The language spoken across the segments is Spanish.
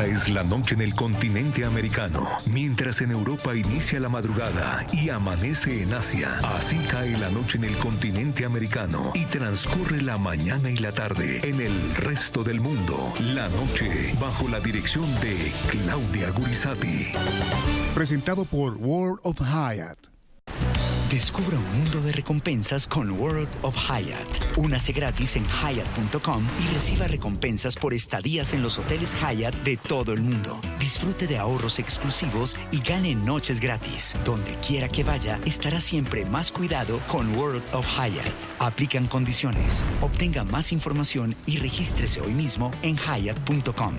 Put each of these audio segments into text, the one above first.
es la noche en el continente americano, mientras en Europa inicia la madrugada y amanece en Asia. Así cae la noche en el continente americano y transcurre la mañana y la tarde en el resto del mundo. La noche bajo la dirección de Claudia Gurizati. Presentado por World of Hyatt. Descubra un mundo de recompensas con World of Hyatt. Únase gratis en Hyatt.com y reciba recompensas por estadías en los hoteles Hyatt de todo el mundo. Disfrute de ahorros exclusivos y gane noches gratis. Donde quiera que vaya, estará siempre más cuidado con World of Hyatt. Aplican condiciones. Obtenga más información y regístrese hoy mismo en Hyatt.com.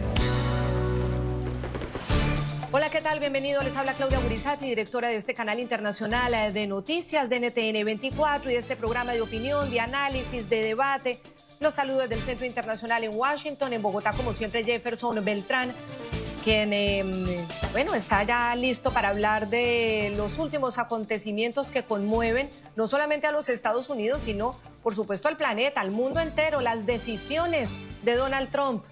Hola, ¿qué tal? Bienvenido. Les habla Claudia Gurizati, directora de este canal internacional de noticias de NTN 24 y de este programa de opinión, de análisis, de debate. Los saludos desde el Centro Internacional en Washington, en Bogotá, como siempre, Jefferson Beltrán, quien, está ya listo para hablar de los últimos acontecimientos que conmueven no solamente a los Estados Unidos, sino, por supuesto, al planeta, al mundo entero, las decisiones de Donald Trump.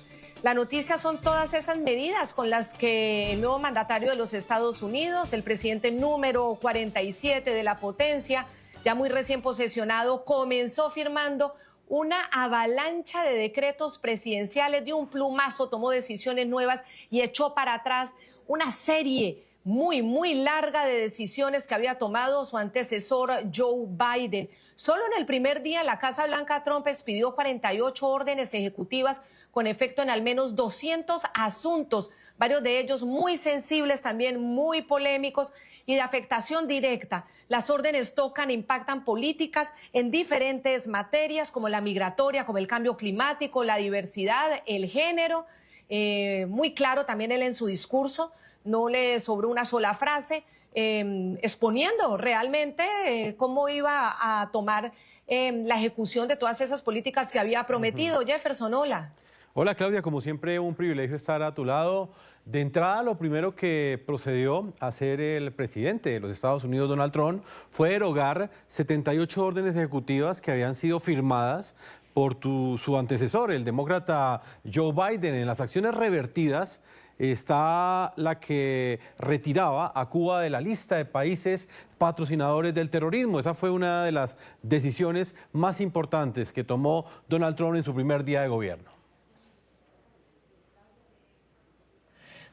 La noticia son todas esas medidas con las que el nuevo mandatario de los Estados Unidos, el presidente número 47 de la potencia, ya muy recién posesionado, comenzó firmando una avalancha de decretos presidenciales de un plumazo, tomó decisiones nuevas y echó para atrás una serie muy larga de decisiones que había tomado su antecesor Joe Biden. Solo en el primer día la Casa Blanca Trump expidió 48 órdenes ejecutivas con efecto en al menos 200 asuntos, varios de ellos muy sensibles, también muy polémicos y de afectación directa. Las órdenes tocan e impactan políticas en diferentes materias como la migratoria, como el cambio climático, la diversidad, el género. Muy claro también él en su discurso, no le sobró una sola frase, exponiendo realmente cómo iba a tomar la ejecución de todas esas políticas que había prometido. Jefferson, hola. Hola Claudia, como siempre un privilegio estar a tu lado. De entrada, lo primero que procedió a hacer el presidente de los Estados Unidos, Donald Trump, fue derogar 78 órdenes ejecutivas que habían sido firmadas por su antecesor, el demócrata Joe Biden. En las acciones revertidas está la que retiraba a Cuba de la lista de países patrocinadores del terrorismo. Esa fue una de las decisiones más importantes que tomó Donald Trump en su primer día de gobierno.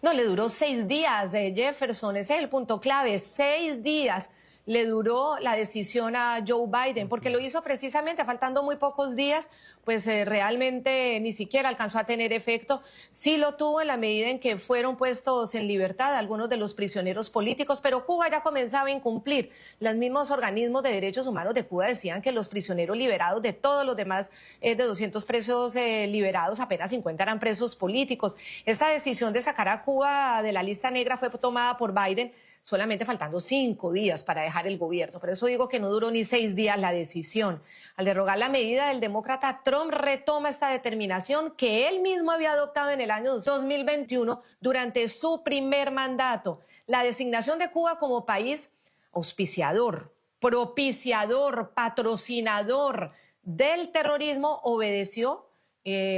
No, le duró 6 días, Jefferson, ese es el punto clave, 6 días le duró la decisión a Joe Biden, porque lo hizo precisamente faltando muy pocos días, pues realmente ni siquiera alcanzó a tener efecto. Sí lo tuvo en la medida en que fueron puestos en libertad algunos de los prisioneros políticos, pero Cuba ya comenzaba a incumplir. Los mismos organismos de derechos humanos de Cuba decían que los prisioneros liberados, de todos los demás, de 200 presos liberados, apenas 50 eran presos políticos. Esta decisión de sacar a Cuba de la lista negra fue tomada por Biden solamente faltando 5 días para dejar el gobierno. Por eso digo que no duró ni 6 días la decisión. Al derogar la medida del demócrata, Trump retoma esta determinación que él mismo había adoptado en el año 2021 durante su primer mandato. La designación de Cuba como país auspiciador, propiciador, patrocinador del terrorismo obedeció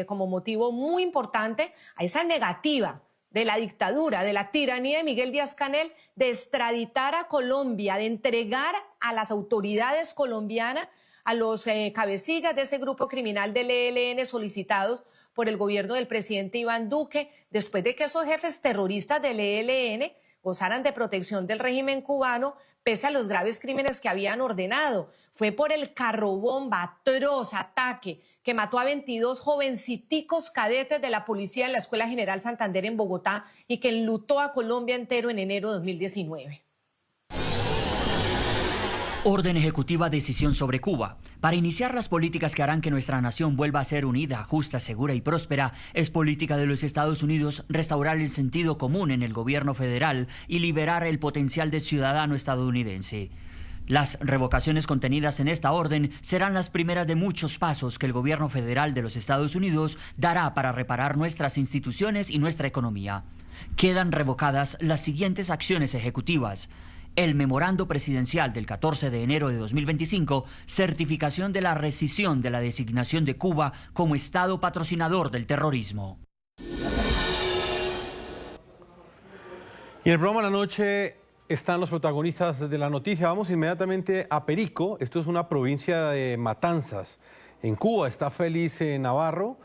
como motivo muy importante a esa negativa de la dictadura, de la tiranía de Miguel Díaz-Canel, de extraditar a Colombia, de entregar a las autoridades colombianas a los cabecillas de ese grupo criminal del ELN solicitados por el gobierno del presidente Iván Duque, después de que esos jefes terroristas del ELN gozaran de protección del régimen cubano, pese a los graves crímenes que habían ordenado. Fue por el carrobomba, atroz ataque que mató a 22 jovenciticos cadetes de la policía en la Escuela General Santander en Bogotá y que enlutó a Colombia entero en enero de 2019. Orden ejecutiva decisión sobre Cuba. Para iniciar las políticas que harán que nuestra nación vuelva a ser unida, justa, segura y próspera, es política de los Estados Unidos restaurar el sentido común en el gobierno federal y liberar el potencial del ciudadano estadounidense. Las revocaciones contenidas en esta orden serán las primeras de muchos pasos que el gobierno federal de los Estados Unidos dará para reparar nuestras instituciones y nuestra economía. Quedan revocadas las siguientes acciones ejecutivas: el memorando presidencial del 14 de enero de 2025, certificación de la rescisión de la designación de Cuba como Estado patrocinador del terrorismo. Y en el programa de la noche están los protagonistas de la noticia. Vamos inmediatamente a Perico. Esto es una provincia de Matanzas. En Cuba está Félix Navarro,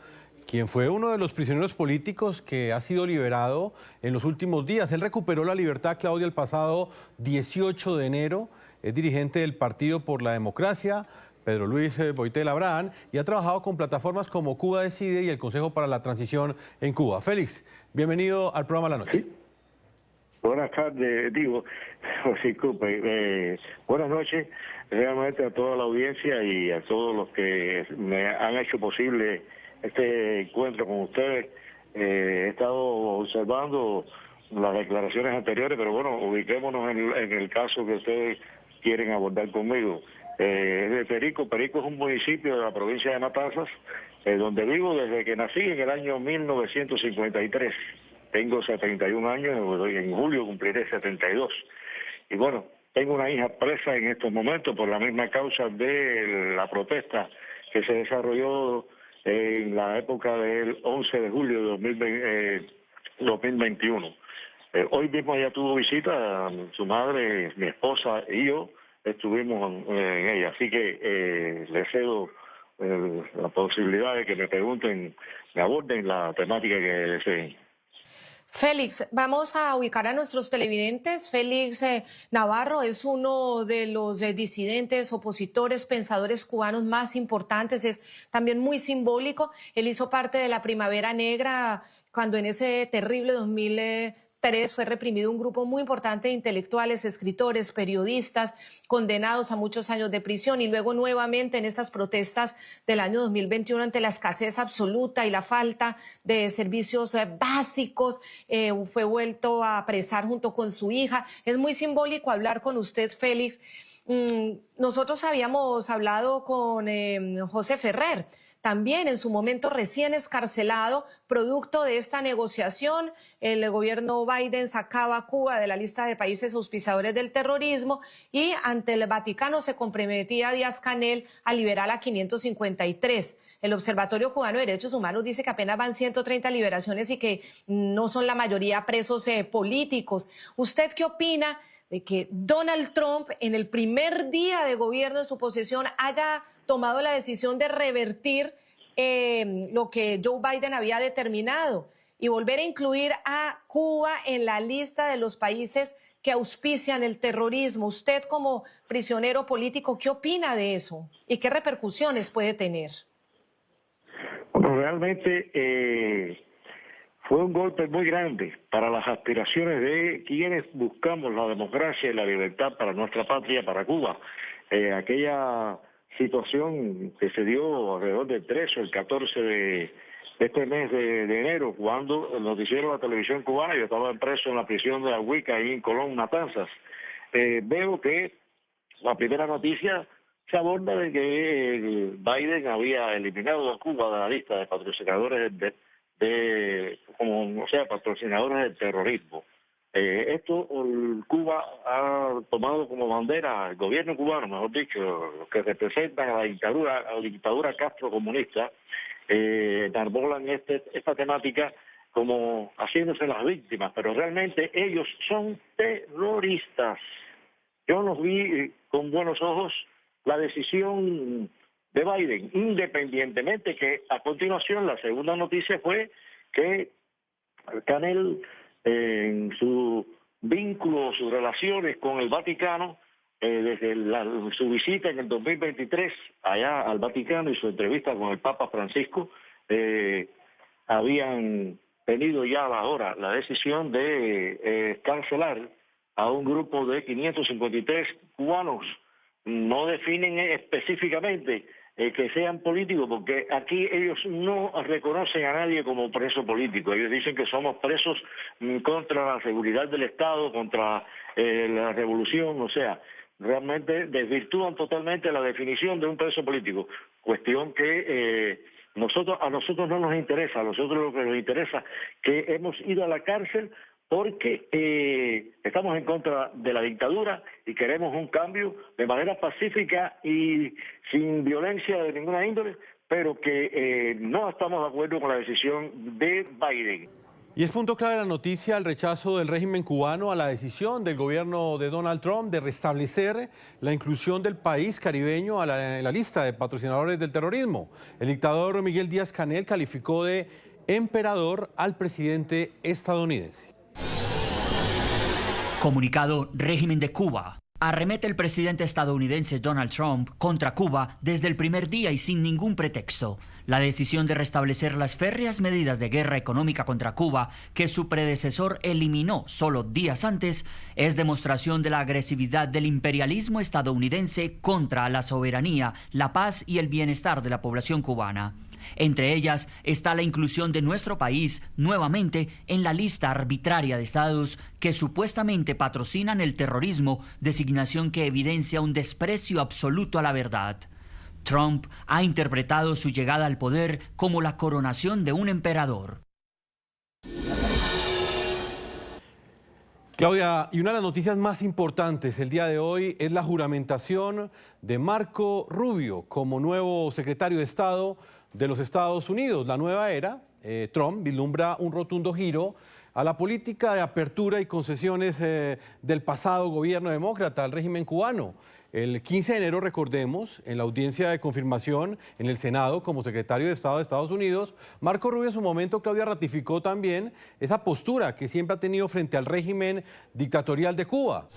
quien fue uno de los prisioneros políticos que ha sido liberado en los últimos días. Él recuperó la libertad, Claudia, el pasado 18 de enero. Es dirigente del Partido por la Democracia, Pedro Luis Boitel Abraham, y ha trabajado con plataformas como Cuba Decide y el Consejo para la Transición en Cuba. Félix, bienvenido al programa La Noche. Sí. Buenas tardes, digo, disculpe, buenas noches realmente a toda la audiencia y a todos los que me han hecho posible este encuentro con ustedes. He estado observando las declaraciones anteriores, pero bueno, ubiquémonos en el caso que ustedes quieren abordar conmigo. De Perico. Perico es un municipio de la provincia de Matanzas, donde vivo desde que nací en el año 1953. Tengo 71 años, en julio cumpliré 72. Y bueno, tengo una hija presa en estos momentos por la misma causa de la protesta que se desarrolló en la época del 11 de julio de 2021. Hoy mismo ella tuvo visita, su madre, mi esposa y yo estuvimos en ella. Así que le cedo la posibilidad de que me pregunten, me aborden la temática que deseen. Félix, vamos a ubicar a nuestros televidentes. Félix Navarro es uno de los disidentes, opositores, pensadores cubanos más importantes. Es también muy simbólico. Él hizo parte de la Primavera Negra cuando en ese terrible 2003 fue reprimido un grupo muy importante de intelectuales, escritores, periodistas, condenados a muchos años de prisión, y luego nuevamente en estas protestas del año 2021 ante la escasez absoluta y la falta de servicios básicos, fue vuelto a apresar junto con su hija. Es muy simbólico hablar con usted, Félix. Nosotros habíamos hablado con José Ferrer, también en su momento recién escarcelado, producto de esta negociación. El gobierno Biden sacaba a Cuba de la lista de países auspiciadores del terrorismo y ante el Vaticano se comprometía Díaz-Canel a liberar a 553. El Observatorio Cubano de Derechos Humanos dice que apenas van 130 liberaciones y que no son la mayoría presos políticos. ¿Usted qué opina de que Donald Trump en el primer día de gobierno en su posesión haya tomado la decisión de revertir lo que Joe Biden había determinado y volver a incluir a Cuba en la lista de los países que auspician el terrorismo? Usted como prisionero político, ¿qué opina de eso? ¿Y qué repercusiones puede tener? Bueno, realmente fue un golpe muy grande para las aspiraciones de quienes buscamos la democracia y la libertad para nuestra patria, para Cuba. Aquella situación que se dio alrededor del 13 o el 14 de este mes de enero, cuando nos hicieron la televisión cubana. Yo estaba preso en la prisión de Ahuica, ahí en Colón, Matanzas. Veo que la primera noticia se aborda de que Biden había eliminado a Cuba de la lista de patrocinadores patrocinadores del terrorismo. Esto Cuba ha tomado como bandera, el gobierno cubano, mejor dicho, los que representan a la dictadura castrocomunista, enarbolan esta temática como haciéndose las víctimas, pero realmente ellos son terroristas. Yo no vi con buenos ojos la decisión de Biden, independientemente que a continuación la segunda noticia fue que Canel, en su vínculo, sus relaciones con el Vaticano, desde su visita en el 2023 allá al Vaticano y su entrevista con el Papa Francisco, habían tenido ya ahora la decisión de cancelar a un grupo de 553 cubanos. No definen específicamente que sean políticos, porque aquí ellos no reconocen a nadie como preso político. Ellos dicen que somos presos contra la seguridad del Estado, contra la revolución, o sea, realmente desvirtúan totalmente la definición de un preso político, cuestión que a nosotros no nos interesa. A nosotros lo que nos interesa que hemos ido a la cárcel porque estamos en contra de la dictadura y queremos un cambio de manera pacífica y sin violencia de ninguna índole, pero que no estamos de acuerdo con la decisión de Biden. Y es punto clave la noticia el rechazo del régimen cubano a la decisión del gobierno de Donald Trump de restablecer la inclusión del país caribeño en la lista de patrocinadores del terrorismo. El dictador Miguel Díaz-Canel calificó de emperador al presidente estadounidense. Comunicado régimen de Cuba. Arremete el presidente estadounidense Donald Trump contra Cuba desde el primer día y sin ningún pretexto. La decisión de restablecer las férreas medidas de guerra económica contra Cuba que su predecesor eliminó solo días antes es demostración de la agresividad del imperialismo estadounidense contra la soberanía, la paz y el bienestar de la población cubana. Entre ellas está la inclusión de nuestro país nuevamente en la lista arbitraria de estados que supuestamente patrocinan el terrorismo, designación que evidencia un desprecio absoluto a la verdad. Trump ha interpretado su llegada al poder como la coronación de un emperador. Claudia, y una de las noticias más importantes el día de hoy es la juramentación de Marco Rubio como nuevo secretario de Estado de los Estados Unidos. La nueva era, Trump, vislumbra un rotundo giro a la política de apertura y concesiones del pasado gobierno demócrata al régimen cubano. El 15 de enero, recordemos, en la audiencia de confirmación en el Senado como secretario de Estado de Estados Unidos, Marco Rubio en su momento, Claudia, ratificó también esa postura que siempre ha tenido frente al régimen dictatorial de Cuba.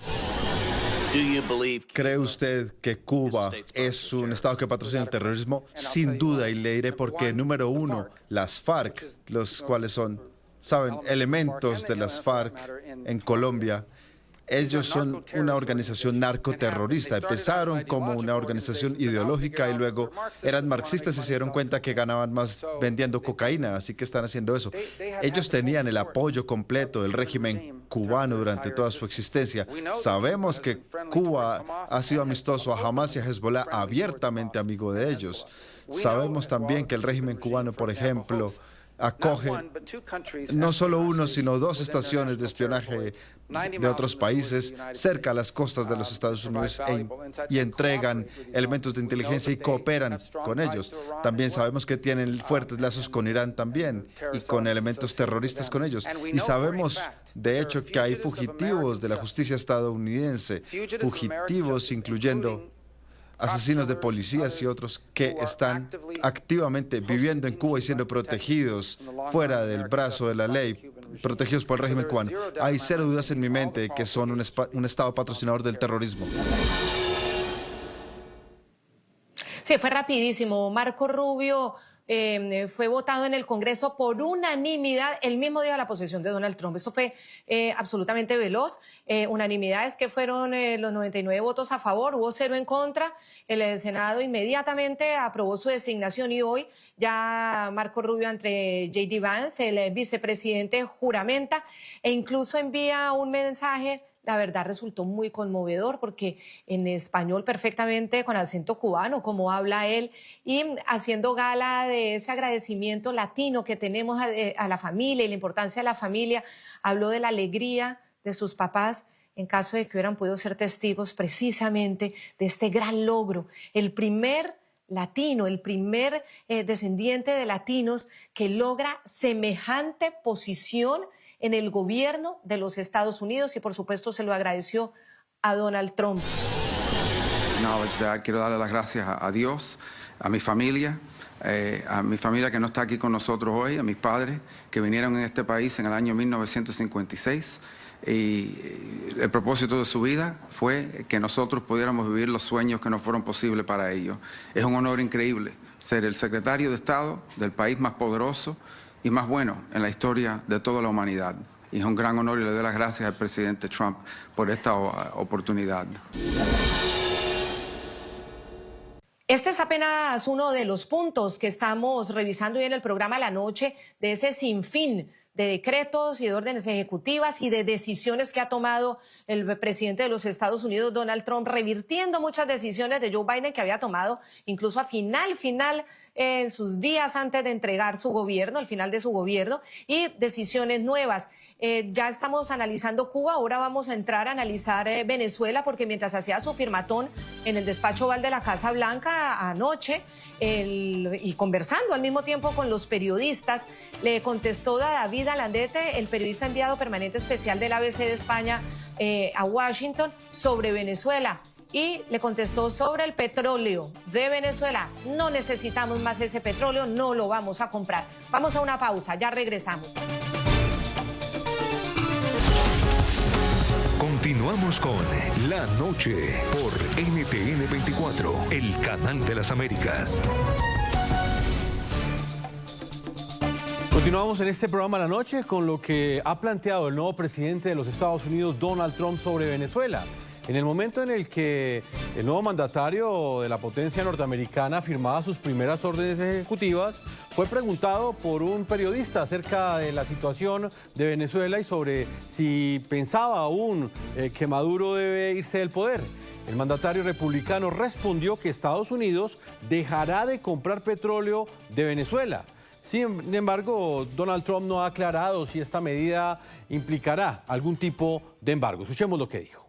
¿Cree usted que Cuba es un estado que patrocina el terrorismo? Sin duda, y le diré por qué. Número uno, las FARC, los cuales son, saben, elementos de las FARC en Colombia. Ellos son una organización narcoterrorista. Empezaron como una organización ideológica y luego eran marxistas y se dieron cuenta que ganaban más vendiendo cocaína, así que están haciendo eso. Ellos tenían el apoyo completo del régimen cubano durante toda su existencia. Sabemos que Cuba ha sido amistoso a Hamas y a Hezbollah, abiertamente amigo de ellos. Sabemos también que el régimen cubano, por ejemplo, acoge no solo uno, sino dos estaciones de espionaje de otros países cerca a las costas de los Estados Unidos y entregan elementos de inteligencia y cooperan con ellos. También sabemos que tienen fuertes lazos con Irán también y con elementos terroristas con ellos. Y sabemos, de hecho, que hay fugitivos de la justicia estadounidense, fugitivos incluyendo asesinos de policías y otros que están activamente viviendo en Cuba y siendo protegidos fuera del brazo de la ley, protegidos por el régimen cubano. Hay cero dudas en mi mente que son un estado patrocinador del terrorismo. Sí, fue rapidísimo. Marco Rubio fue votado en el Congreso por unanimidad el mismo día de la posesión de Donald Trump. Esto fue absolutamente veloz. Unanimidad es que fueron los 99 votos a favor, hubo 0 en contra. El Senado inmediatamente aprobó su designación y hoy ya Marco Rubio ante J.D. Vance, el vicepresidente, juramenta e incluso envía un mensaje. La verdad resultó muy conmovedor porque en español perfectamente con acento cubano, como habla él, y haciendo gala de ese agradecimiento latino que tenemos a la familia y la importancia de la familia, habló de la alegría de sus papás en caso de que hubieran podido ser testigos precisamente de este gran logro. El primer latino, el primer descendiente de latinos que logra semejante posición en el gobierno de los Estados Unidos y por supuesto se lo agradeció a Donald Trump. Quiero darle las gracias a Dios, a mi familia que no está aquí con nosotros hoy, a mis padres que vinieron en este país en el año 1956 y el propósito de su vida fue que nosotros pudiéramos vivir los sueños que no fueron posibles para ellos. Es un honor increíble ser el secretario de Estado del país más poderoso y más bueno en la historia de toda la humanidad. Y es un gran honor y le doy las gracias al presidente Trump por esta oportunidad. Este es apenas uno de los puntos que estamos revisando hoy en el programa La Noche, de ese sinfín de decretos y de órdenes ejecutivas y de decisiones que ha tomado el presidente de los Estados Unidos, Donald Trump, revirtiendo muchas decisiones de Joe Biden que había tomado incluso a final en sus días antes de entregar su gobierno, el final de su gobierno, y decisiones nuevas. Ya estamos analizando Cuba, ahora vamos a entrar a analizar Venezuela, porque mientras hacía su firmatón en el despacho Oval de la Casa Blanca anoche, y conversando al mismo tiempo con los periodistas, le contestó David Alandete, el periodista enviado permanente especial del ABC de España a Washington, sobre Venezuela. Y le contestó sobre el petróleo de Venezuela. No necesitamos más ese petróleo, no lo vamos a comprar. Vamos a una pausa, ya regresamos. Continuamos con La Noche por NTN 24, el canal de las Américas. Continuamos en este programa La Noche con lo que ha planteado el nuevo presidente de los Estados Unidos, Donald Trump, sobre Venezuela. En el momento en el que el nuevo mandatario de la potencia norteamericana firmaba sus primeras órdenes ejecutivas, fue preguntado por un periodista acerca de la situación de Venezuela y sobre si pensaba aún que Maduro debe irse del poder. El mandatario republicano respondió que Estados Unidos dejará de comprar petróleo de Venezuela. Sin embargo, Donald Trump no ha aclarado si esta medida implicará algún tipo de embargo. Escuchemos lo que dijo.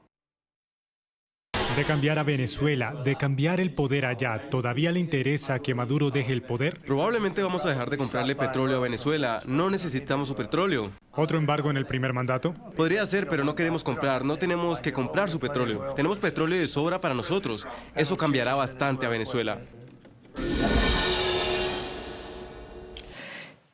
De cambiar a Venezuela, de cambiar el poder allá, ¿todavía le interesa que Maduro deje el poder? Probablemente vamos a dejar de comprarle petróleo a Venezuela. No necesitamos su petróleo. ¿Otro embargo en el primer mandato? Podría ser, pero no queremos comprar. No tenemos que comprar su petróleo. Tenemos petróleo de sobra para nosotros. Eso cambiará bastante a Venezuela.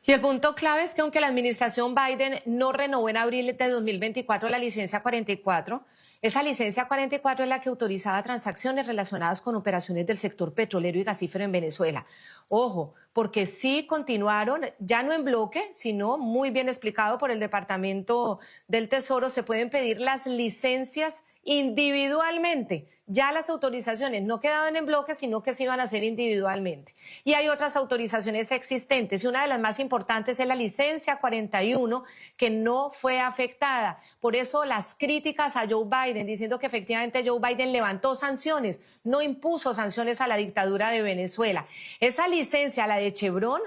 Y el punto clave es que aunque la administración Biden no renovó en abril de 2024 la licencia 44, esa licencia 44 es la que autorizaba transacciones relacionadas con operaciones del sector petrolero y gasífero en Venezuela. Ojo, porque sí continuaron, ya no en bloque, sino muy bien explicado por el Departamento del Tesoro, se pueden pedir las licencias individualmente. Ya las autorizaciones no quedaban en bloque, sino que se iban a hacer individualmente. Y hay otras autorizaciones existentes, y una de las más importantes es la licencia 41, que no fue afectada. Por eso las críticas a Joe Biden, diciendo que efectivamente Joe Biden levantó sanciones, no impuso sanciones a la dictadura de Venezuela. Esa licencia, la de Chevron,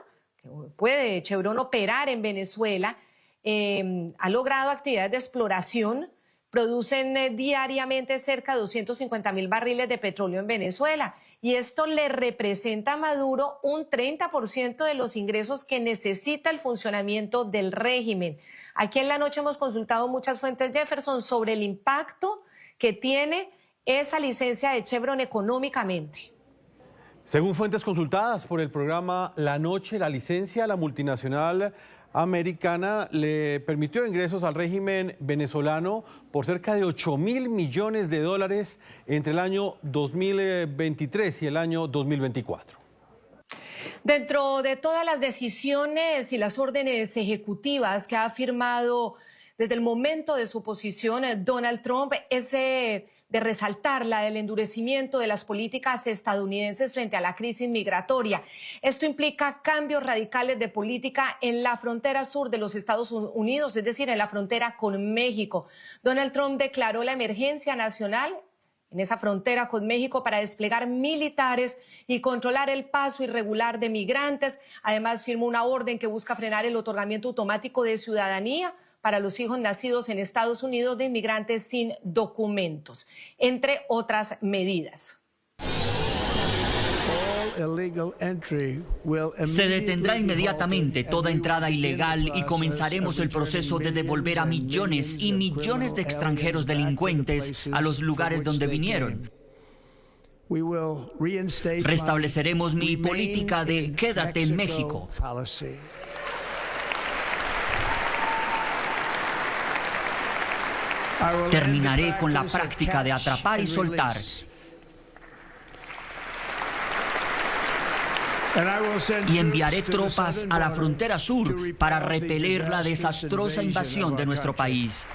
que puede Chevron operar en Venezuela, ha logrado actividades de exploración. Producen diariamente cerca de 250.000 barriles de petróleo en Venezuela, y esto le representa a Maduro un 30% de los ingresos que necesita el funcionamiento del régimen. Aquí en La Noche hemos consultado muchas fuentes, Jefferson, sobre el impacto que tiene esa licencia de Chevron económicamente. Según fuentes consultadas por el programa La Noche, la licencia a la multinacional americana le permitió ingresos al régimen venezolano por cerca de 8.000 millones de dólares entre el año 2023 y el año 2024. Dentro de todas las decisiones y las órdenes ejecutivas que ha firmado desde el momento de su posición Donald Trump, ese de resaltar la del endurecimiento de las políticas estadounidenses frente a la crisis migratoria. Esto implica cambios radicales de política en la frontera sur de los Estados Unidos, es decir, en la frontera con México. Donald Trump declaró la emergencia nacional en esa frontera con México para desplegar militares y controlar el paso irregular de migrantes. Además, firmó una orden que busca frenar el otorgamiento automático de ciudadanía para los hijos nacidos en Estados Unidos de inmigrantes sin documentos, entre otras medidas. Se detendrá inmediatamente toda entrada ilegal y comenzaremos el proceso de devolver a millones y millones de extranjeros delincuentes a los lugares donde vinieron. Restableceremos mi política de quédate en México. Terminaré con la práctica de atrapar y soltar. Y enviaré tropas a la frontera sur para repeler la desastrosa invasión de nuestro país.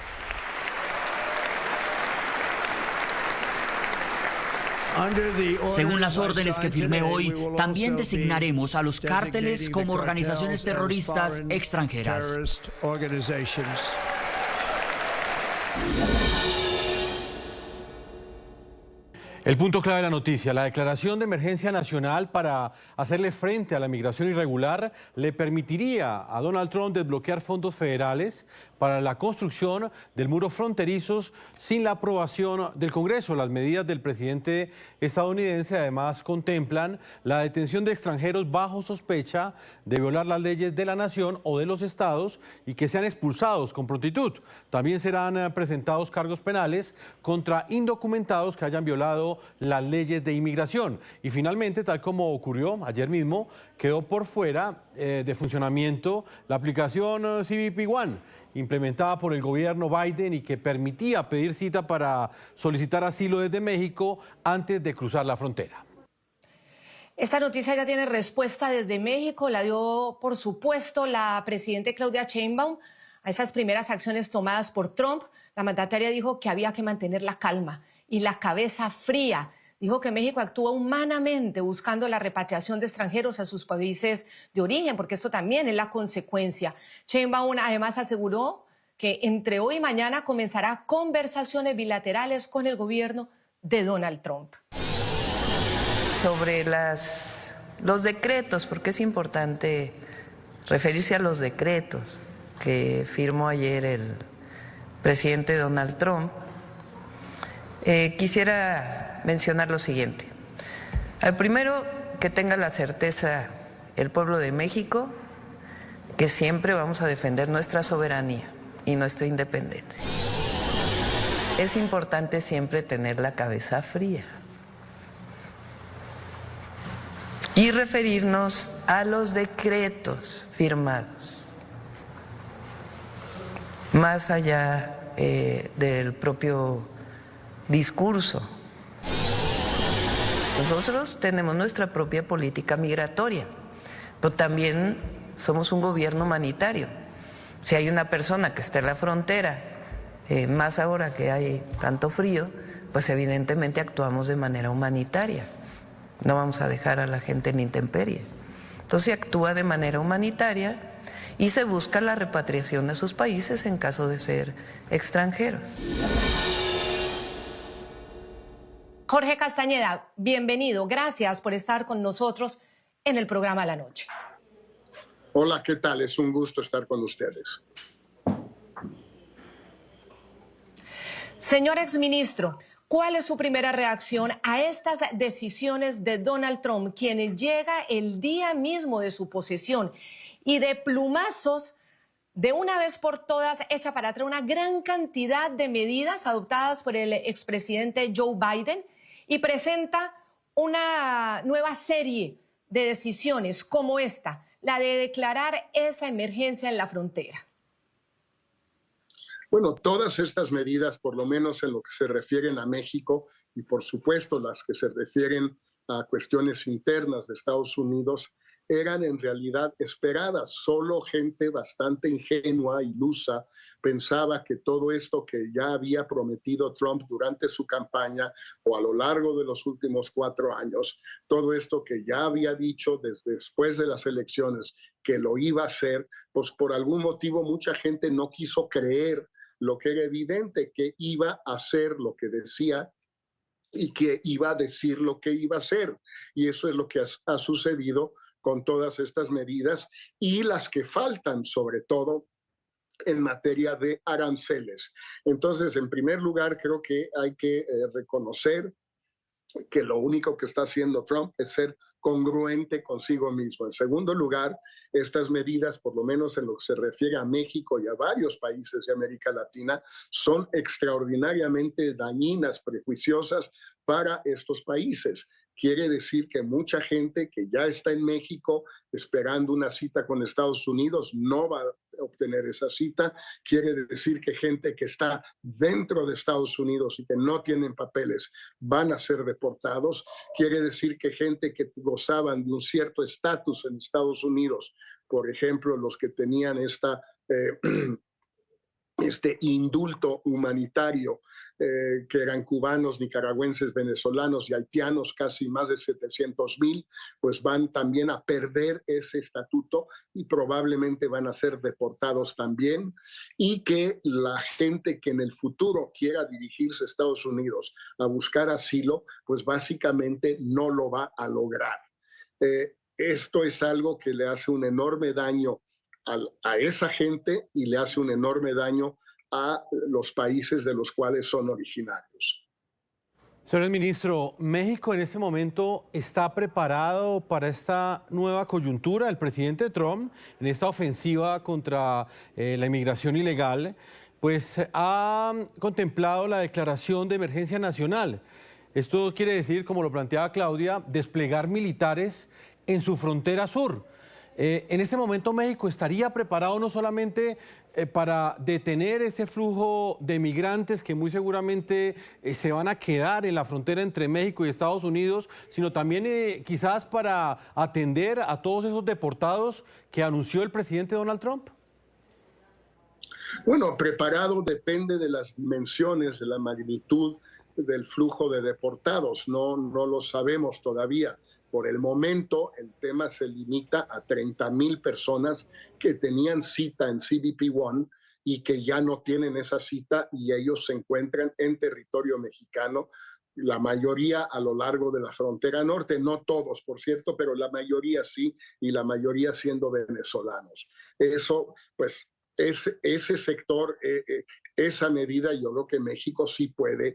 Según las órdenes que firmé hoy, también designaremos a los cárteles como organizaciones terroristas extranjeras. El punto clave de la noticia, la declaración de emergencia nacional para hacerle frente a la migración irregular le permitiría a Donald Trump desbloquear fondos federales para la construcción del muro fronterizos sin la aprobación del Congreso. Las medidas del presidente estadounidense además contemplan la detención de extranjeros bajo sospecha de violar las leyes de la nación o de los estados y que sean expulsados con prontitud. También serán presentados cargos penales contra indocumentados que hayan violado las leyes de inmigración. Y finalmente, tal como ocurrió ayer mismo, quedó por fuera de funcionamiento la aplicación CBP One, implementada por el gobierno Biden y que permitía pedir cita para solicitar asilo desde México antes de cruzar la frontera. Esta noticia ya tiene respuesta desde México, la dio por supuesto la presidenta Claudia Sheinbaum a esas primeras acciones tomadas por Trump. La mandataria dijo que había que mantener la calma y la cabeza fría. Dijo que México actúa humanamente buscando la repatriación de extranjeros a sus países de origen, porque esto también es la consecuencia. Sheinbaum además aseguró que entre hoy y mañana comenzará conversaciones bilaterales con el gobierno de Donald Trump. Sobre los decretos, porque es importante referirse a los decretos que firmó ayer el presidente Donald Trump, quisiera mencionar lo siguiente. Al primero, que tenga la certeza el pueblo de México que siempre vamos a defender nuestra soberanía y nuestra independencia. Es importante siempre tener la cabeza fría y referirnos a los decretos firmados, más allá del propio discurso. Nosotros tenemos nuestra propia política migratoria, pero también somos un gobierno humanitario. Si hay una persona que está en la frontera, más ahora que hay tanto frío, pues evidentemente actuamos de manera humanitaria. No vamos a dejar a la gente en intemperie. Entonces se actúa de manera humanitaria y se busca la repatriación de sus países en caso de ser extranjeros. Jorge Castañeda, bienvenido. Gracias por estar con nosotros en el programa La Noche. Hola, ¿qué tal? Es un gusto estar con ustedes. Señor exministro, ¿cuál es su primera reacción a estas decisiones de Donald Trump, quien llega el día mismo de su posesión y de plumazos, de una vez por todas, echa para atrás una gran cantidad de medidas adoptadas por el expresidente Joe Biden y presenta una nueva serie de decisiones como esta, la de declarar esa emergencia en la frontera? Bueno, todas estas medidas, por lo menos en lo que se refieren a México y por supuesto las que se refieren a cuestiones internas de Estados Unidos, eran en realidad esperadas. Solo gente bastante ingenua, ilusa, pensaba que todo esto que ya había prometido Trump durante su campaña o a lo largo de los últimos 4 años, todo esto que ya había dicho desde después de las elecciones que lo iba a hacer, pues por algún motivo mucha gente no quiso creer lo que era evidente, que iba a hacer lo que decía y que iba a decir lo que iba a hacer. Y eso es lo que ha sucedido con todas estas medidas y las que faltan, sobre todo en materia de aranceles. Entonces, en primer lugar, creo que hay que reconocer que lo único que está haciendo Trump es ser congruente consigo mismo. En segundo lugar, estas medidas, por lo menos en lo que se refiere a México y a varios países de América Latina, son extraordinariamente dañinas, prejuiciosas para estos países. Quiere decir que mucha gente que ya está en México esperando una cita con Estados Unidos no va a obtener esa cita. Quiere decir que gente que está dentro de Estados Unidos y que no tienen papeles van a ser deportados. Quiere decir que gente que gozaban de un cierto estatus en Estados Unidos, por ejemplo, los que tenían esta este indulto humanitario, que eran cubanos, nicaragüenses, venezolanos y haitianos, casi más de 700,000, pues van también a perder ese estatuto y probablemente van a ser deportados también, y que la gente que en el futuro quiera dirigirse a Estados Unidos a buscar asilo, pues básicamente no lo va a lograr. Esto es algo que le hace un enorme daño a esa gente y le hace un enorme daño a los países de los cuales son originarios. Señor ministro, ¿México en este momento está preparado para esta nueva coyuntura? El presidente Trump, en esta ofensiva contra la inmigración ilegal, pues ha contemplado la declaración de emergencia nacional. Esto quiere decir, como lo planteaba Claudia, desplegar militares en su frontera sur. En este momento México estaría preparado no solamente para detener ese flujo de migrantes que muy seguramente se van a quedar en la frontera entre México y Estados Unidos, sino también quizás para atender a todos esos deportados que anunció el presidente Donald Trump. Bueno, preparado depende de las dimensiones, de la magnitud del flujo de deportados. No lo sabemos todavía. Por el momento, el tema se limita a 30,000 personas que tenían cita en CBP-1 y que ya no tienen esa cita y ellos se encuentran en territorio mexicano, la mayoría a lo largo de la frontera norte, no todos, por cierto, pero la mayoría sí, y la mayoría siendo venezolanos. Eso, pues, ese sector, esa medida, yo creo que México sí puede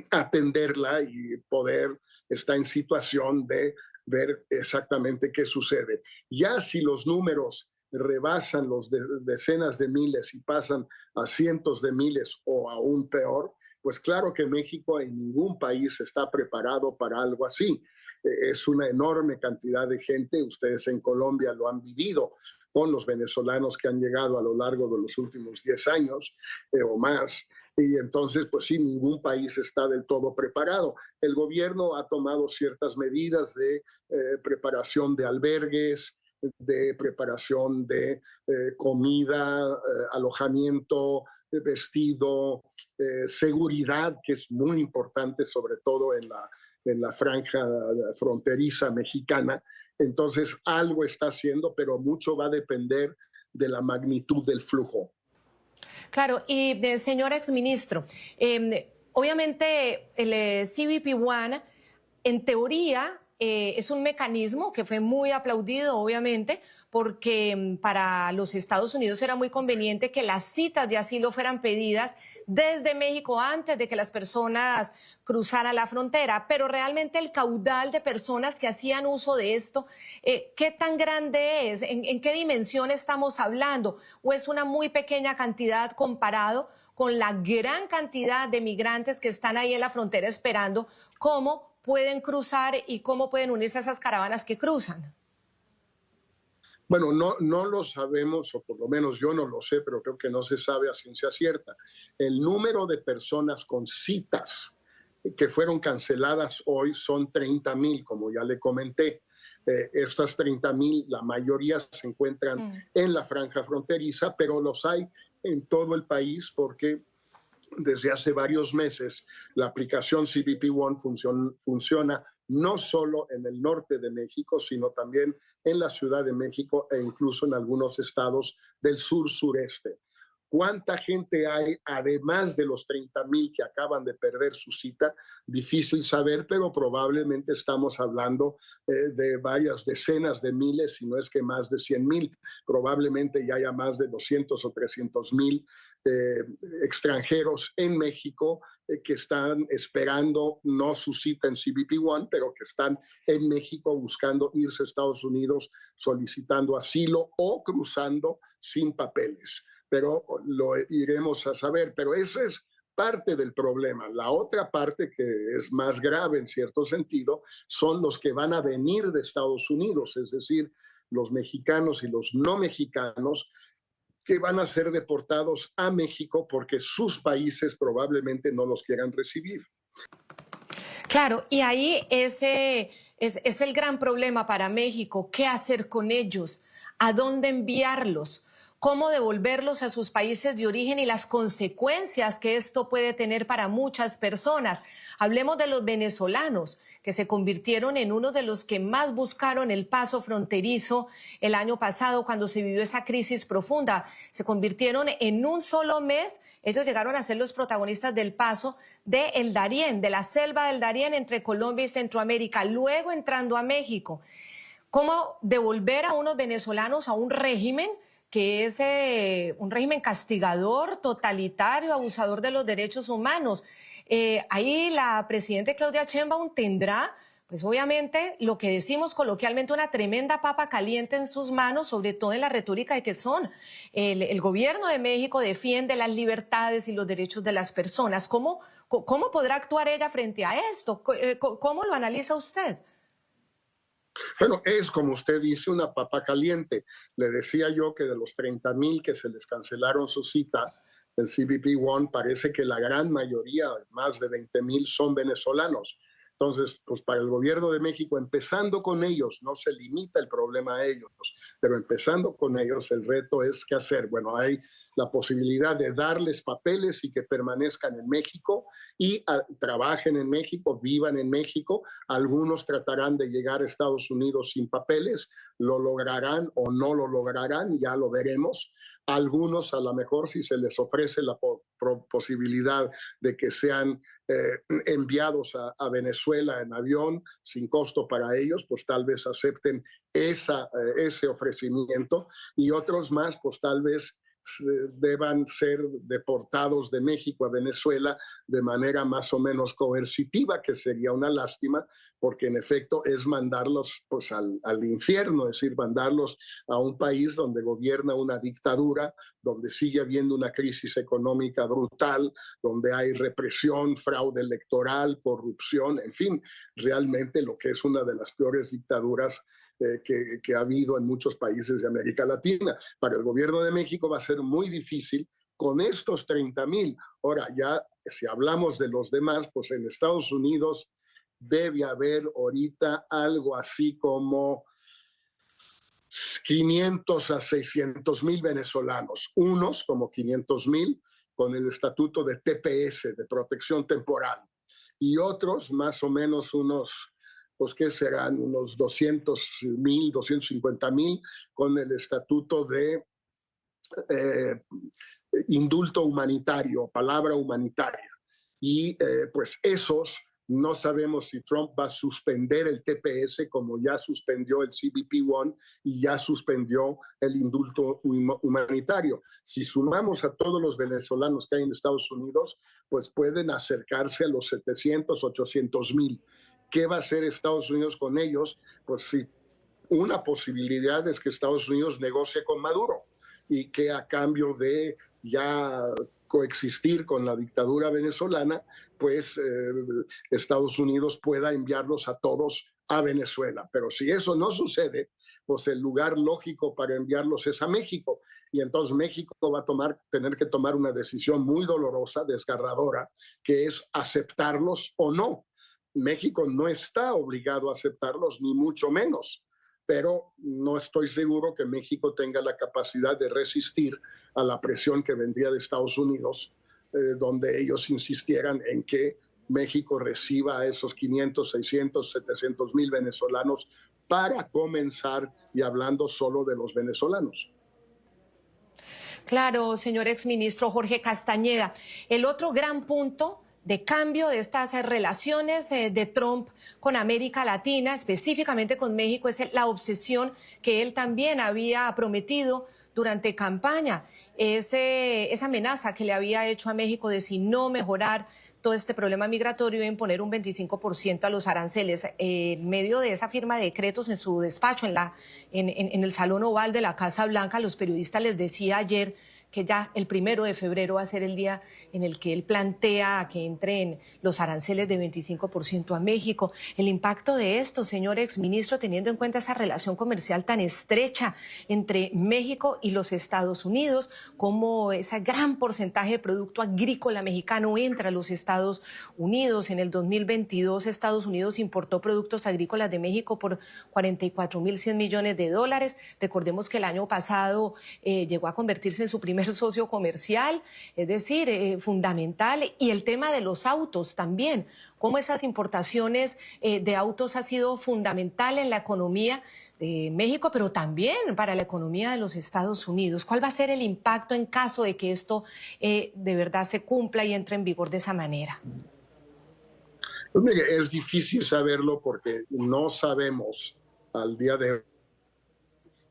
atenderla y poder está en situación de ver exactamente qué sucede. Ya si los números rebasan los decenas de miles y pasan a cientos de miles o aún peor, pues claro que México en ningún país está preparado para algo así. Es una enorme cantidad de gente, ustedes en Colombia lo han vivido con los venezolanos que han llegado a lo largo de los últimos 10 años o más. Y entonces, pues sí, ningún país está del todo preparado. El gobierno ha tomado ciertas medidas de preparación de albergues, de preparación de comida, alojamiento, vestido, seguridad, que es muy importante, sobre todo en la franja fronteriza mexicana. Entonces, algo está haciendo, pero mucho va a depender de la magnitud del flujo. Claro, y señor exministro, obviamente el CBP-1 en teoría es un mecanismo que fue muy aplaudido, obviamente, porque para los Estados Unidos era muy conveniente que las citas de asilo fueran pedidas desde México antes de que las personas cruzaran la frontera, pero realmente el caudal de personas que hacían uso de esto, ¿qué tan grande es? ¿En qué dimensión estamos hablando? ¿O es una muy pequeña cantidad comparado con la gran cantidad de migrantes que están ahí en la frontera esperando cómo pueden cruzar y cómo pueden unirse a esas caravanas que cruzan? Bueno, no lo sabemos, o por lo menos yo no lo sé, pero creo que no se sabe a ciencia cierta. El número de personas con citas que fueron canceladas hoy son 30,000, como ya le comenté. Estas 30,000, la mayoría se encuentran en la franja fronteriza, pero los hay en todo el país porque desde hace varios meses la aplicación CBP-1 funciona no solo en el norte de México, sino también en la Ciudad de México e incluso en algunos estados del sur-sureste. ¿Cuánta gente hay, además de los 30,000 que acaban de perder su cita? Difícil saber, pero probablemente estamos hablando de varias decenas de miles, si no es que más de 100,000. Probablemente ya haya más de 200 o 300,000 extranjeros en México que están esperando no su cita en CBP-1, pero que están en México buscando irse a Estados Unidos solicitando asilo o cruzando sin papeles. Pero lo iremos a saber. Pero ese es parte del problema. La otra parte, que es más grave en cierto sentido, son los que van a venir de Estados Unidos, es decir, los mexicanos y los no mexicanos que van a ser deportados a México porque sus países probablemente no los quieran recibir. Claro, y ahí ese es el gran problema para México. ¿Qué hacer con ellos? ¿A dónde enviarlos? cómo devolverlos a sus países de origen y las consecuencias que esto puede tener para muchas personas. Hablemos de los venezolanos, que se convirtieron en uno de los que más buscaron el paso fronterizo el año pasado cuando se vivió esa crisis profunda. Se convirtieron en un solo mes, ellos llegaron a ser los protagonistas del paso de El Darién, de la selva del Darién entre Colombia y Centroamérica, luego entrando a México. ¿Cómo devolver a unos venezolanos a un régimen que es un régimen castigador, totalitario, abusador de los derechos humanos? Ahí la presidenta Claudia Sheinbaum tendrá, pues obviamente, lo que decimos coloquialmente, una tremenda papa caliente en sus manos, sobre todo en la retórica de que el gobierno de México defiende las libertades y los derechos de las personas. ¿Cómo podrá actuar ella frente a esto? ¿Cómo lo analiza usted? Bueno, es como usted dice, una papa caliente. Le decía yo que de los 30,000 que se les cancelaron su cita, el CBP-1, parece que la gran mayoría, más de 20,000, son venezolanos. Entonces, pues para el gobierno de México, empezando con ellos, no se limita el problema a ellos, pero empezando con ellos, el reto es qué hacer. Bueno, hay la posibilidad de darles papeles y que permanezcan en México y trabajen en México, vivan en México. Algunos tratarán de llegar a Estados Unidos sin papeles, lo lograrán o no lo lograrán, ya lo veremos. Algunos, a lo mejor, si se les ofrece la posibilidad de que sean enviados a Venezuela en avión sin costo para ellos, pues tal vez acepten ese ofrecimiento, y otros más, pues tal vez deban ser deportados de México a Venezuela de manera más o menos coercitiva, que sería una lástima, porque en efecto es mandarlos pues al infierno, es decir, mandarlos a un país donde gobierna una dictadura, donde sigue habiendo una crisis económica brutal, donde hay represión, fraude electoral, corrupción, en fin, realmente lo que es una de las peores dictaduras que ha habido en muchos países de América Latina. Para el gobierno de México va a ser muy difícil con estos 30,000. Ahora, ya si hablamos de los demás, pues en Estados Unidos debe haber ahorita algo así como 500 a 600,000 venezolanos, unos como 500,000 con el estatuto de TPS, de protección temporal, y otros más o menos pues que serán unos 200,000, 250,000 con el estatuto de indulto humanitario, palabra humanitaria. Y pues esos, no sabemos si Trump va a suspender el TPS como ya suspendió el CBP-1 y ya suspendió el indulto humanitario. Si sumamos a todos los venezolanos que hay en Estados Unidos, pues pueden acercarse a los 700, 800,000. ¿Qué va a hacer Estados Unidos con ellos? Pues sí, una posibilidad es que Estados Unidos negocie con Maduro y que a cambio de ya coexistir con la dictadura venezolana, pues Estados Unidos pueda enviarlos a todos a Venezuela. Pero si eso no sucede, pues el lugar lógico para enviarlos es a México. Y entonces México va a tener que tomar una decisión muy dolorosa, desgarradora, que es aceptarlos o no. México no está obligado a aceptarlos, ni mucho menos, pero no estoy seguro que México tenga la capacidad de resistir a la presión que vendría de Estados Unidos, donde ellos insistieran en que México reciba a esos 500, 600, 700,000 venezolanos para comenzar, y hablando solo de los venezolanos. Claro, señor exministro Jorge Castañeda. El otro gran punto de cambio de estas relaciones de Trump con América Latina, específicamente con México, es la obsesión que él también había prometido durante campaña, esa amenaza que le había hecho a México de si no mejorar todo este problema migratorio iba a imponer un 25% a los aranceles. En medio de esa firma de decretos en su despacho, en el Salón Oval de la Casa Blanca, los periodistas les decía ayer que ya el 1 de febrero va a ser el día en el que él plantea que entren los aranceles de 25% a México. El impacto de esto, señor exministro, teniendo en cuenta esa relación comercial tan estrecha entre México y los Estados Unidos, cómo ese gran porcentaje de producto agrícola mexicano entra a los Estados Unidos. En el 2022, Estados Unidos importó productos agrícolas de México por $44.100 millones. Recordemos que el año pasado llegó a convertirse en su primer socio comercial, es decir, fundamental. Y el tema de los autos también, cómo esas importaciones de autos ha sido fundamental en la economía de México, pero también para la economía de los Estados Unidos. ¿Cuál va a ser el impacto en caso de que esto de verdad se cumpla y entre en vigor de esa manera? Pues mire, es difícil saberlo porque no sabemos al día de hoy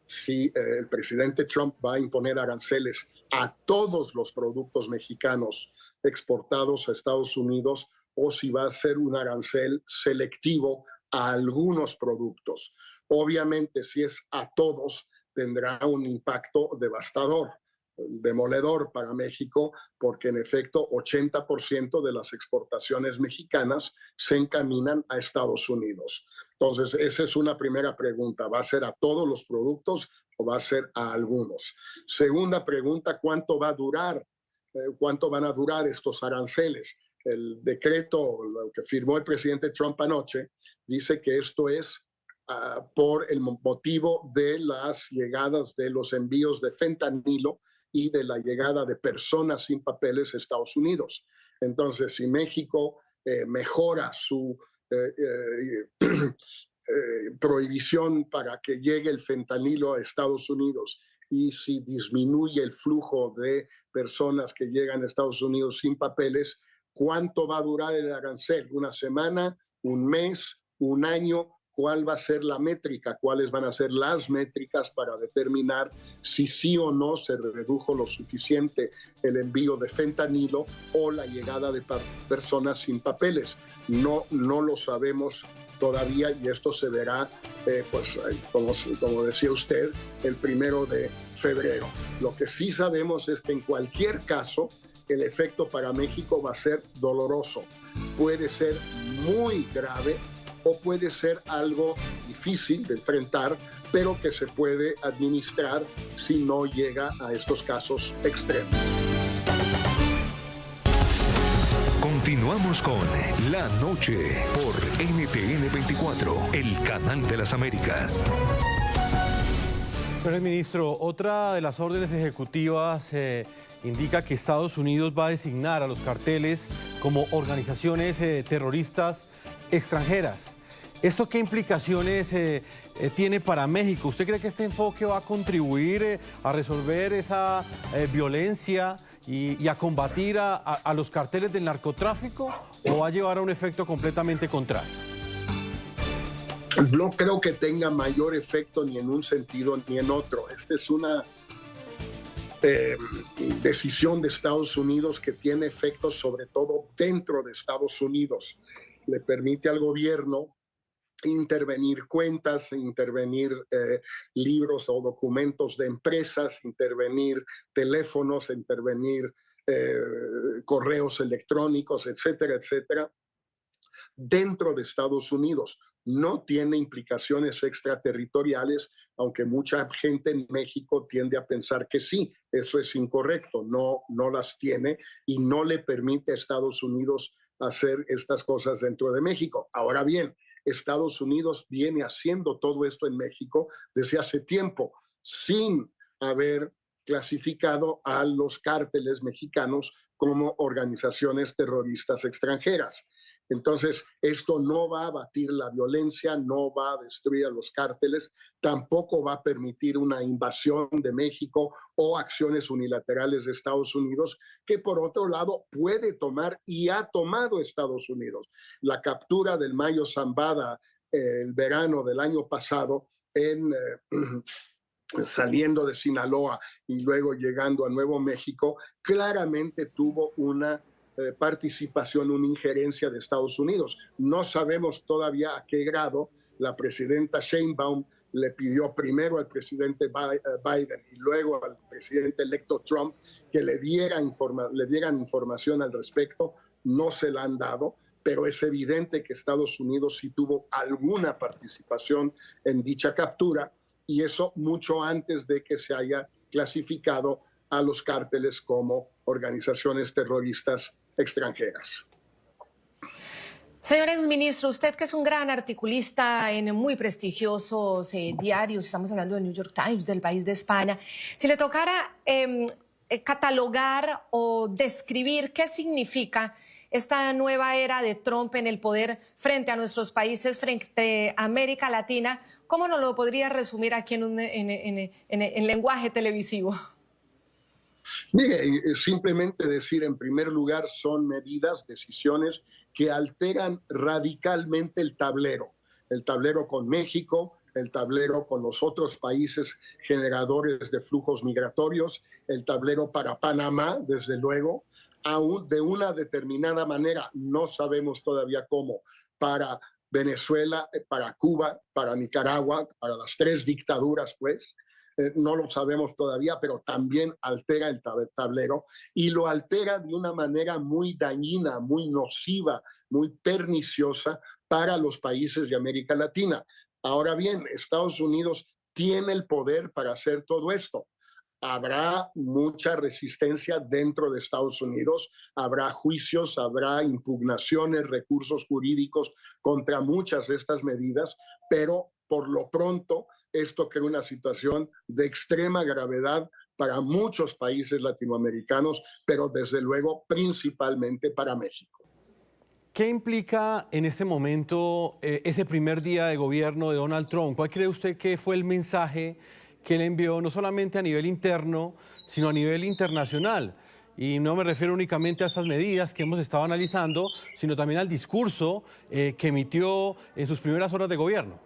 si el presidente Trump va a imponer aranceles a todos los productos mexicanos exportados a Estados Unidos o si va a ser un arancel selectivo a algunos productos. Obviamente, si es a todos, tendrá un impacto devastador, demoledor para México, porque en efecto 80% de las exportaciones mexicanas se encaminan a Estados Unidos. Entonces, esa es una primera pregunta. ¿Va a ser a todos los productos o va a ser a algunos? Segunda pregunta, ¿cuánto va a durar? ¿Cuánto van a durar estos aranceles? El decreto que firmó el presidente Trump anoche dice que esto es por el motivo de las llegadas de los envíos de fentanilo y de la llegada de personas sin papeles a Estados Unidos. Entonces, si México mejora su prohibición para que llegue el fentanilo a Estados Unidos y si disminuye el flujo de personas que llegan a Estados Unidos sin papeles, ¿cuánto va a durar el arancel? ¿Una semana? ¿Un mes? ¿Un año? ¿Cuál va a ser la métrica? ¿Cuáles van a ser las métricas para determinar si sí o no se redujo lo suficiente el envío de fentanilo o la llegada de personas sin papeles? No lo sabemos todavía y esto se verá, como decía usted, el 1 de febrero. Lo que sí sabemos es que en cualquier caso, el efecto para México va a ser doloroso. Puede ser muy grave o puede ser algo difícil de enfrentar, pero que se puede administrar si no llega a estos casos extremos. Continuamos con La Noche por NTN 24, el canal de las Américas. Señor ministro, otra de las órdenes ejecutivas indica que Estados Unidos va a designar a los carteles como organizaciones terroristas extranjeras. ¿Esto qué implicaciones tiene para México? ¿Usted cree que este enfoque va a contribuir a resolver esa violencia y a combatir a los carteles del narcotráfico o va a llevar a un efecto completamente contrario? No creo que tenga mayor efecto ni en un sentido ni en otro. Esta es una decisión de Estados Unidos que tiene efectos sobre todo dentro de Estados Unidos. Le permite al gobierno intervenir cuentas, intervenir libros o documentos de empresas, intervenir teléfonos, intervenir correos electrónicos, etcétera, etcétera, dentro de Estados Unidos. No tiene implicaciones extraterritoriales, aunque mucha gente en México tiende a pensar que sí. Eso es incorrecto, no las tiene y no le permite a Estados Unidos hacer estas cosas dentro de México. Ahora bien, Estados Unidos viene haciendo todo esto en México desde hace tiempo, sin haber clasificado a los cárteles mexicanos como organizaciones terroristas extranjeras. Entonces, esto no va a abatir la violencia, no va a destruir a los cárteles, tampoco va a permitir una invasión de México o acciones unilaterales de Estados Unidos, que por otro lado puede tomar y ha tomado Estados Unidos. La captura del Mayo Zambada el verano del año pasado saliendo de Sinaloa y luego llegando a Nuevo México, claramente tuvo una participación, una injerencia de Estados Unidos. No sabemos todavía a qué grado la presidenta Sheinbaum le pidió primero al presidente Biden y luego al presidente electo Trump que le dieran información al respecto. No se la han dado, pero es evidente que Estados Unidos sí tuvo alguna participación en dicha captura, y eso mucho antes de que se haya clasificado a los cárteles como organizaciones terroristas extranjeras. Señor exministro, usted que es un gran articulista en muy prestigiosos diarios, estamos hablando del New York Times, del País de España, si le tocara catalogar o describir qué significa esta nueva era de Trump en el poder frente a nuestros países, frente a América Latina, ¿cómo nos lo podría resumir aquí en lenguaje televisivo? Mire, simplemente decir, en primer lugar, son medidas, decisiones que alteran radicalmente el tablero con México, el tablero con los otros países generadores de flujos migratorios, el tablero para Panamá, desde luego, aún de una determinada manera, no sabemos todavía cómo, para Venezuela, para Cuba, para Nicaragua, para las tres dictaduras, pues. No lo sabemos todavía, pero también altera el tablero, y lo altera de una manera muy dañina, muy nociva, muy perniciosa para los países de América Latina. Ahora bien, Estados Unidos tiene el poder para hacer todo esto. Habrá mucha resistencia dentro de Estados Unidos, habrá juicios, habrá impugnaciones, recursos jurídicos contra muchas de estas medidas, pero por lo pronto esto crea una situación de extrema gravedad para muchos países latinoamericanos, pero desde luego principalmente para México. ¿Qué implica en este momento ese primer día de gobierno de Donald Trump? ¿Cuál cree usted que fue el mensaje que él envió, no solamente a nivel interno, sino a nivel internacional? Y no me refiero únicamente a estas medidas que hemos estado analizando, sino también al discurso que emitió en sus primeras horas de gobierno.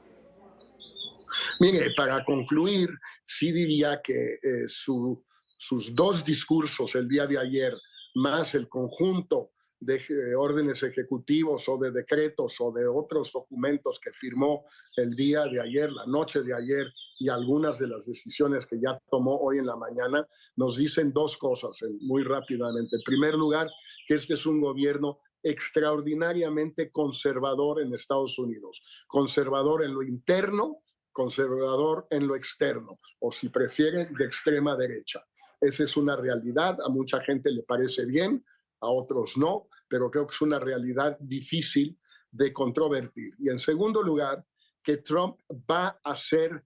Mire, para concluir, sí diría que sus dos discursos el día de ayer, más el conjunto de órdenes ejecutivos o de decretos o de otros documentos que firmó el día de ayer, la noche de ayer, y algunas de las decisiones que ya tomó hoy en la mañana, nos dicen dos cosas muy rápidamente. En primer lugar, que este es un gobierno extraordinariamente conservador en Estados Unidos, conservador en lo interno, conservador en lo externo, o si prefieren, de extrema derecha. Esa es una realidad, a mucha gente le parece bien, a otros no, pero creo que es una realidad difícil de controvertir. Y en segundo lugar, que Trump va a ser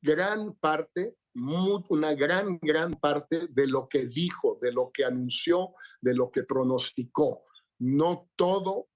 gran parte, una gran parte de lo que dijo, de lo que anunció, de lo que pronosticó. No todo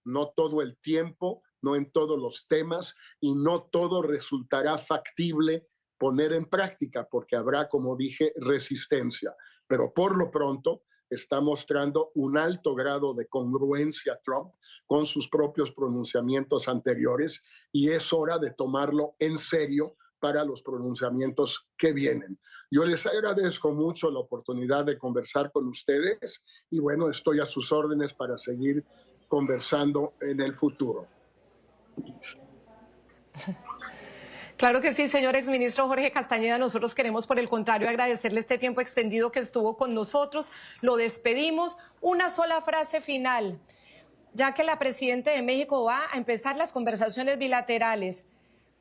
el tiempo, no en todos los temas, y no todo resultará factible poner en práctica, porque habrá, como dije, resistencia. Pero por lo pronto está mostrando un alto grado de congruencia Trump con sus propios pronunciamientos anteriores, y es hora de tomarlo en serio para los pronunciamientos que vienen. Yo les agradezco mucho la oportunidad de conversar con ustedes, y bueno, estoy a sus órdenes para seguir conversando en el futuro. Claro que sí, señor exministro Jorge Castañeda. Nosotros queremos, por el contrario, agradecerle este tiempo extendido que estuvo con nosotros. Lo despedimos. Una sola frase final, ya que la presidenta de México va a empezar las conversaciones bilaterales.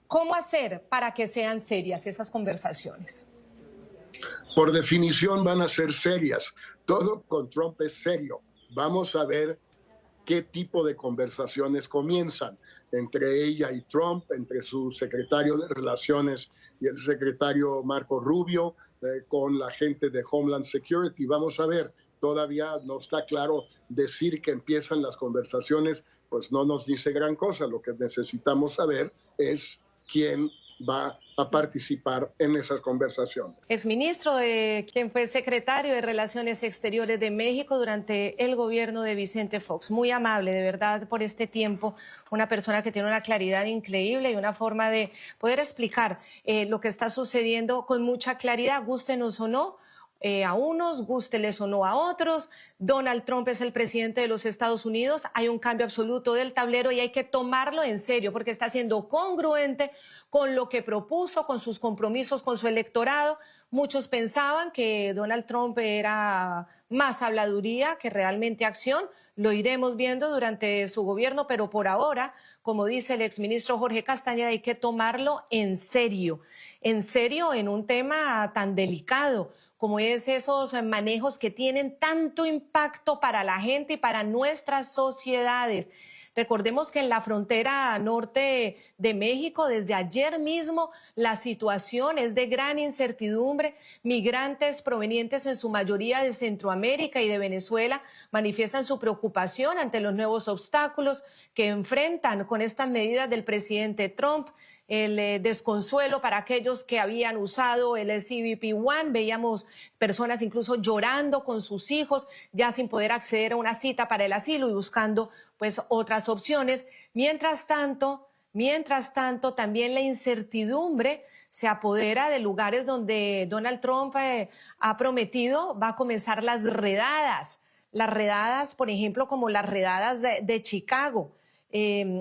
¿Cómo hacer para que sean serias esas conversaciones? Por definición van a ser serias. Todo con Trump es serio. Vamos a ver qué tipo de conversaciones comienzan entre ella y Trump, entre su secretario de Relaciones y el secretario Marco Rubio, con la gente de Homeland Security. Vamos a ver, todavía no está claro. Decir que empiezan las conversaciones, pues no nos dice gran cosa. Lo que necesitamos saber es quién va a participar en esas conversaciones. Exministro, quien fue secretario de Relaciones Exteriores de México durante el gobierno de Vicente Fox. Muy amable, de verdad, por este tiempo. Una persona que tiene una claridad increíble y una forma de poder explicar lo que está sucediendo con mucha claridad, gústenos o no. a unos, gústeles o no a otros. Donald Trump es el presidente de los Estados Unidos. Hay un cambio absoluto del tablero y hay que tomarlo en serio porque está siendo congruente con lo que propuso, con sus compromisos con su electorado. Muchos pensaban que Donald Trump era más habladuría que realmente acción. Lo iremos viendo durante su gobierno, pero por ahora, como dice el exministro Jorge Castañeda, hay que tomarlo en serio en un tema tan delicado como es esos manejos que tienen tanto impacto para la gente y para nuestras sociedades. Recordemos que en la frontera norte de México, desde ayer mismo, la situación es de gran incertidumbre. Migrantes provenientes en su mayoría de Centroamérica y de Venezuela manifiestan su preocupación ante los nuevos obstáculos que enfrentan con estas medidas del presidente Trump. El desconsuelo para aquellos que habían usado el CBP One. Veíamos personas incluso llorando con sus hijos, ya sin poder acceder a una cita para el asilo y buscando pues otras opciones. Mientras tanto, también la incertidumbre se apodera de lugares donde Donald Trump ha prometido va a comenzar las redadas, por ejemplo, como las redadas de Chicago.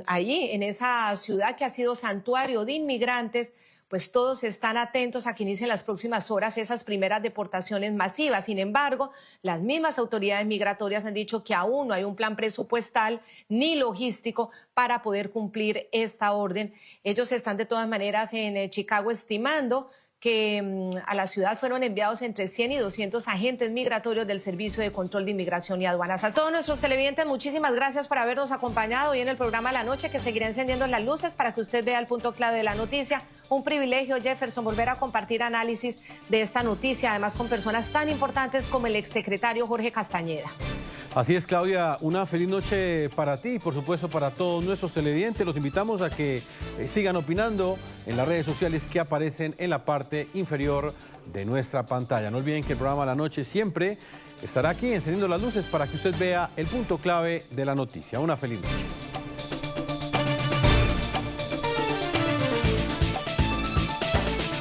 Allí, en esa ciudad que ha sido santuario de inmigrantes, pues todos están atentos a que inicien las próximas horas esas primeras deportaciones masivas. Sin embargo, las mismas autoridades migratorias han dicho que aún no hay un plan presupuestal ni logístico para poder cumplir esta orden. Ellos están de todas maneras en Chicago estimando que a la ciudad fueron enviados entre 100 y 200 agentes migratorios del Servicio de Control de Inmigración y Aduanas. A todos nuestros televidentes, muchísimas gracias por habernos acompañado hoy en el programa La Noche, que seguirá encendiendo las luces para que usted vea el punto clave de la noticia. Un privilegio, Jefferson, volver a compartir análisis de esta noticia, además con personas tan importantes como el exsecretario Jorge Castañeda. Así es, Claudia, una feliz noche para ti y por supuesto para todos nuestros televidentes. Los invitamos a que sigan opinando en las redes sociales que aparecen en la parte inferior de nuestra pantalla. No olviden que el programa La Noche siempre estará aquí encendiendo las luces para que usted vea el punto clave de la noticia. Una feliz noche.